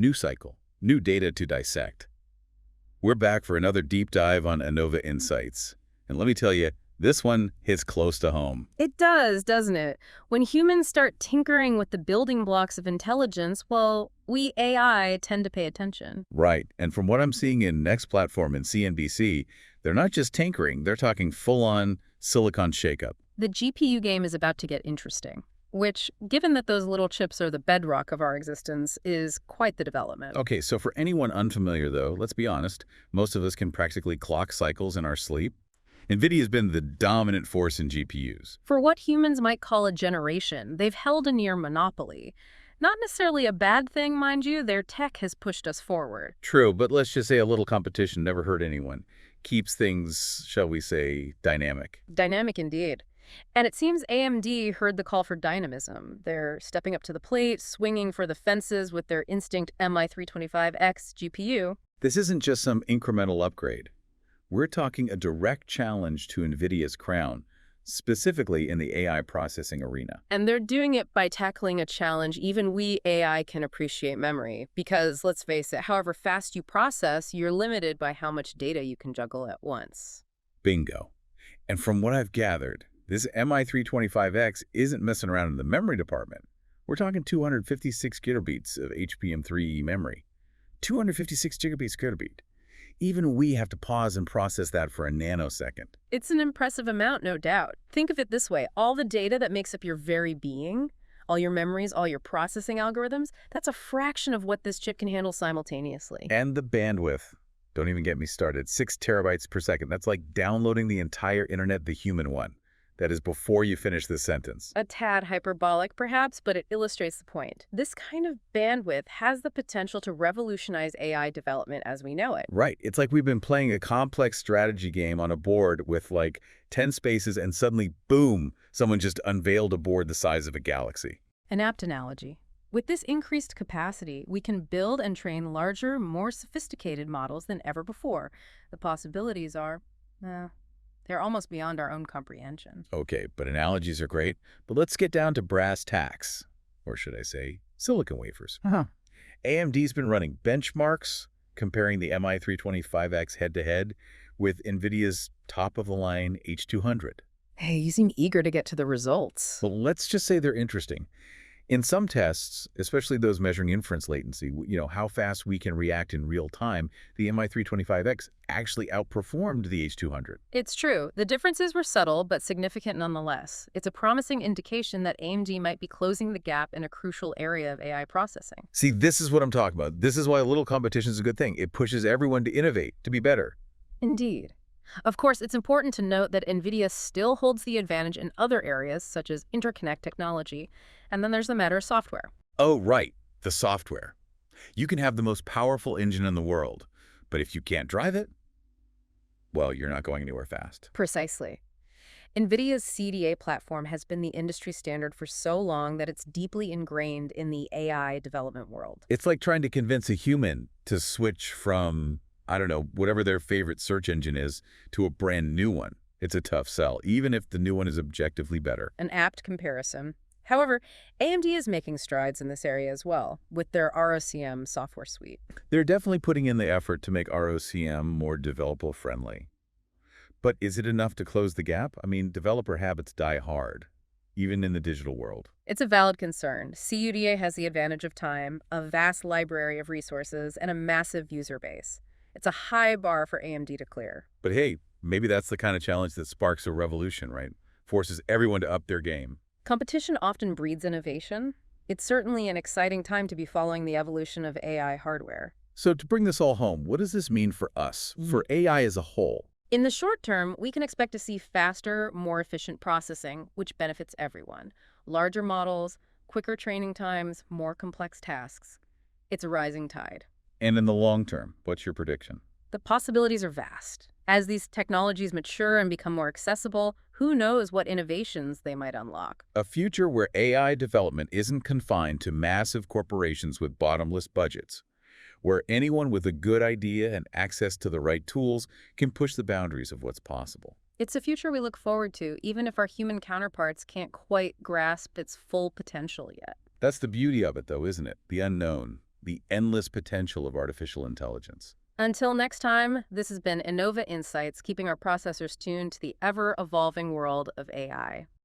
New cycle, new data to dissect. We're back for another deep dive on ANOVA Insights. And let me tell you, this one hits close to home. It does, doesn't it? When humans start tinkering with the building blocks of intelligence, well, we AI tend to pay attention. Right, and from what I'm seeing in Next Platform and CNBC, they're not just tinkering, they're talking full-on silicon shakeup. The GPU game is about to get interesting, which, given that those little chips are the bedrock of our existence, is quite the development. Okay, so for anyone unfamiliar though, let's be honest, most of us can practically clock cycles in our sleep. Nvidia's been the dominant force in GPUs. For what humans might call a generation, they've held a near monopoly. Not necessarily a bad thing, mind you, their tech has pushed us forward. True, but let's just say a little competition never hurt anyone. Keeps things, shall we say, dynamic. Dynamic indeed. And it seems AMD heard the call for dynamism. They're stepping up to the plate, swinging for the fences with their Instinct MI325X GPU. This isn't just some incremental upgrade. We're talking a direct challenge to Nvidia's crown, specifically in the AI processing arena. And they're doing it by tackling a challenge even we AI can appreciate memory. Because, let's face it, however fast you process, you're limited by how much data you can juggle at once. Bingo. And from what I've gathered, this MI325X isn't messing around in the memory department. We're talking 256 gigabytes of HBM3E memory. 256 gigabits. Even we have to pause and process that for a nanosecond. It's an impressive amount, no doubt. Think of it this way. All the data that makes up your very being, all your memories, all your processing algorithms, that's a fraction of what this chip can handle simultaneously. And the bandwidth. Don't even get me started. 6 terabytes per second. That's like downloading the entire internet, the human one. That is before you finish this sentence. A tad hyperbolic, perhaps, but it illustrates the point. This kind of bandwidth has the potential to revolutionize AI development as we know it. Right. It's like we've been playing a complex strategy game on a board with like 10 spaces and suddenly, boom, someone just unveiled a board the size of a galaxy. An apt analogy. With this increased capacity, we can build and train larger, more sophisticated models than ever before. The possibilities are, they're almost beyond our own comprehension. Okay, but analogies are great. But let's get down to brass tacks. Or should I say, silicon wafers. AMD's been running benchmarks, comparing the MI325X head-to-head with NVIDIA's top-of-the-line H200. Hey, you seem eager to get to the results. Well, let's just say they're interesting. In some tests, especially those measuring inference latency, how fast we can react in real time, the MI325X actually outperformed the H200. It's true. The differences were subtle, but significant nonetheless. It's a promising indication that AMD might be closing the gap in a crucial area of AI processing. See, this is what I'm talking about. This is why a little competition is a good thing. It pushes everyone to innovate, to be better. Indeed. Of course, it's important to note that NVIDIA still holds the advantage in other areas, such as interconnect technology, and then there's the matter of software. Oh, right, the software. You can have the most powerful engine in the world, but if you can't drive it, well, you're not going anywhere fast. Precisely. NVIDIA's CDA platform has been the industry standard for so long that it's deeply ingrained in the AI development world. It's like trying to convince a human to switch from, I don't know, whatever their favorite search engine is, to a brand new one. It's a tough sell, even if the new one is objectively better. An apt comparison. However, AMD is making strides in this area as well, with their ROCm software suite. They're definitely putting in the effort to make ROCm more developer-friendly. But is it enough to close the gap? I mean, developer habits die hard, even in the digital world. It's a valid concern. CUDA has the advantage of time, a vast library of resources, and a massive user base. It's a high bar for AMD to clear. But hey, maybe that's the kind of challenge that sparks a revolution, right? Forces everyone to up their game. Competition often breeds innovation. It's certainly an exciting time to be following the evolution of AI hardware. So to bring this all home, what does this mean for us, for AI as a whole? In the short term, we can expect to see faster, more efficient processing, which benefits everyone. Larger models, quicker training times, more complex tasks. It's a rising tide. And in the long term, what's your prediction? The possibilities are vast. As these technologies mature and become more accessible, who knows what innovations they might unlock? A future where AI development isn't confined to massive corporations with bottomless budgets, where anyone with a good idea and access to the right tools can push the boundaries of what's possible. It's a future we look forward to, even if our human counterparts can't quite grasp its full potential yet. That's the beauty of it, though, isn't it? The unknown. the endless potential of artificial intelligence. Until next time, this has been Innova Insights, keeping our processors tuned to the ever-evolving world of AI.